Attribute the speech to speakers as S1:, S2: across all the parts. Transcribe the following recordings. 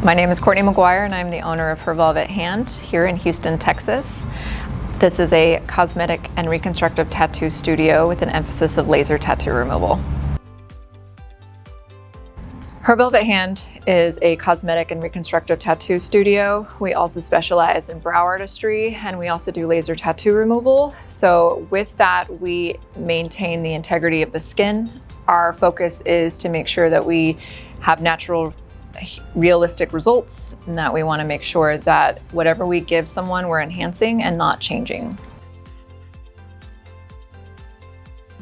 S1: My name is Courtney Maguire and I'm the owner of Her Velvet Hand here in Houston, Texas. This is a cosmetic and reconstructive tattoo studio with an emphasis of laser tattoo removal. Her Velvet Hand is a cosmetic and reconstructive tattoo studio. We also specialize in brow artistry and we also do laser tattoo removal. So with that, we maintain the integrity of the skin. Our focus is to make sure that we have natural, realistic results, and that we want to make sure that whatever we give someone, we're enhancing and not changing.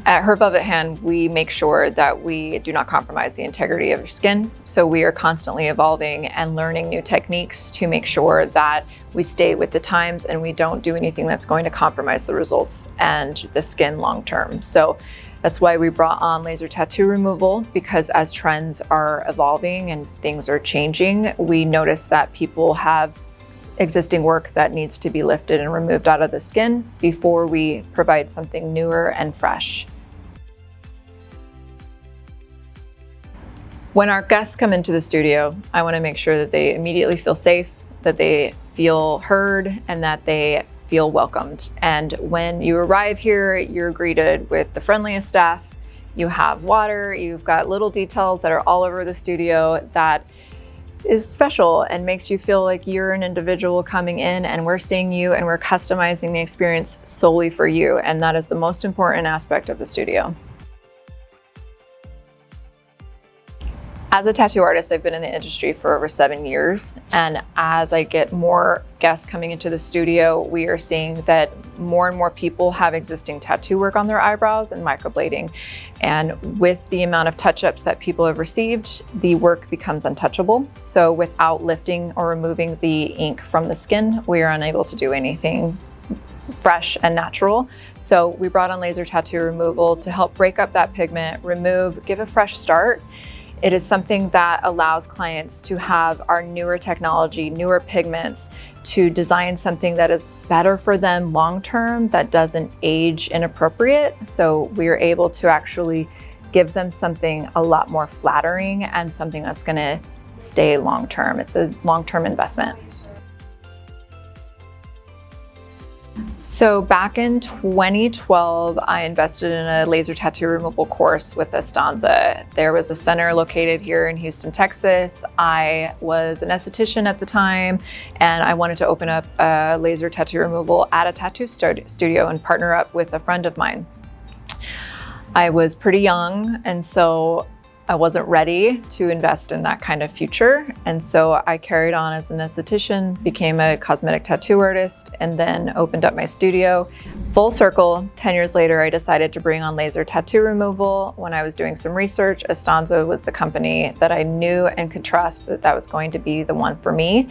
S1: At Her Velvet Hand, we make sure that we do not compromise the integrity of your skin. So we are constantly evolving and learning new techniques to make sure that we stay with the times and we don't do anything that's going to compromise the results and the skin long term. So that's why we brought on laser tattoo removal, because as trends are evolving and things are changing, we notice that people have existing work that needs to be lifted and removed out of the skin before we provide something newer and fresh. When our guests come into the studio, I want to make sure that they immediately feel safe, that they feel heard, and that they feel welcomed. And when you arrive here, you're greeted with the friendliest staff. You have water, you've got little details that are all over the studio that is special and makes you feel like you're an individual coming in, and we're seeing you and we're customizing the experience solely for you. And that is the most important aspect of the studio. As a tattoo artist, I've been in the industry for over 7 years. And as I get more guests coming into the studio, we are seeing that more and more people have existing tattoo work on their eyebrows and microblading. And with the amount of touch-ups that people have received, the work becomes untouchable. So without lifting or removing the ink from the skin, we are unable to do anything fresh and natural. So we brought on laser tattoo removal to help break up that pigment, give a fresh start. It is something that allows clients to have our newer technology, newer pigments, to design something that is better for them long-term, that doesn't age inappropriate. So we are able to actually give them something a lot more flattering and something that's gonna stay long-term. It's a long-term investment. So back in 2012, I invested in a laser tattoo removal course with Astanza. There was a center located here in Houston, Texas. I was an esthetician at the time, and I wanted to open up a laser tattoo removal at a tattoo studio and partner up with a friend of mine. I was pretty young, and so I wasn't ready to invest in that kind of future. And so I carried on as an esthetician, became a cosmetic tattoo artist, and then opened up my studio. Full circle, 10 years later, I decided to bring on laser tattoo removal. When I was doing some research, Astanza was the company that I knew and could trust that was going to be the one for me.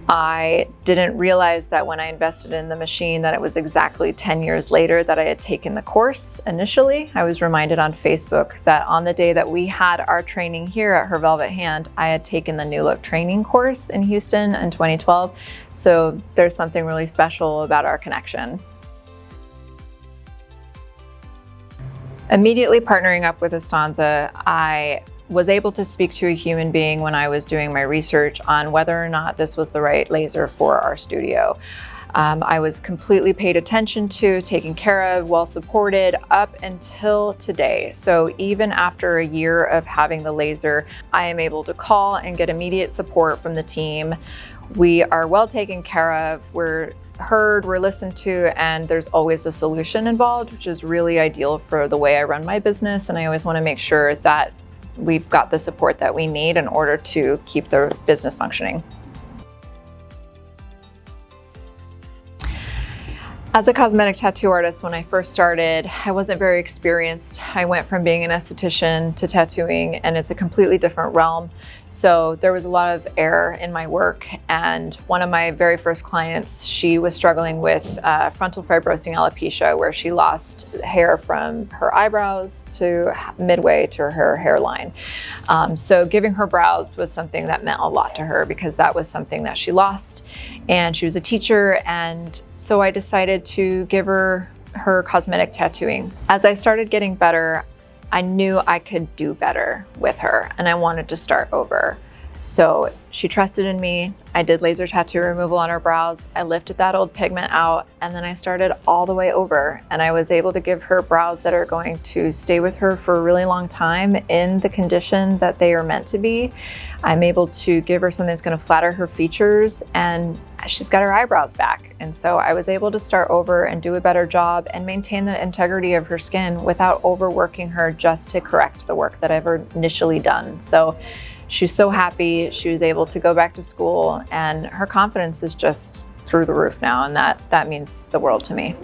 S1: I didn't realize that when I invested in the machine that it was exactly 10 years later that I had taken the course initially. I was reminded on Facebook that on the day that we had our training here at Her Velvet Hand, I had taken the New Look training course in Houston in 2012. So there's something really special about our connection. Immediately partnering up with Astanza, I was able to speak to a human being when I was doing my research on whether or not this was the right laser for our studio. I was completely paid attention to, taken care of, well supported up until today. So even after a year of having the laser, I am able to call and get immediate support from the team. We are well taken care of, we're heard, we're listened to, and there's always a solution involved, which is really ideal for the way I run my business. And I always want to make sure that we've got the support that we need in order to keep the business functioning. As a cosmetic tattoo artist, when I first started, I wasn't very experienced. I went from being an esthetician to tattooing, and it's a completely different realm. So there was a lot of error in my work. And one of my very first clients, she was struggling with frontal fibrosing alopecia, where she lost hair from her eyebrows to midway to her hairline. So giving her brows was something that meant a lot to her, because that was something that she lost. And she was a teacher, and so I decided to give her cosmetic tattooing. As I started getting better, I knew I could do better with her, and I wanted to start over. So she trusted in me. I did laser tattoo removal on her brows. I lifted that old pigment out, and then I started all the way over, and I was able to give her brows that are going to stay with her for a really long time in the condition that they are meant to be. I'm able to give her something that's going to flatter her features, and she's got her eyebrows back. And so I was able to start over and do a better job and maintain the integrity of her skin without overworking her just to correct the work that I've initially done. So she's so happy. She was able to go back to school, and her confidence is just through the roof now, and that means the world to me.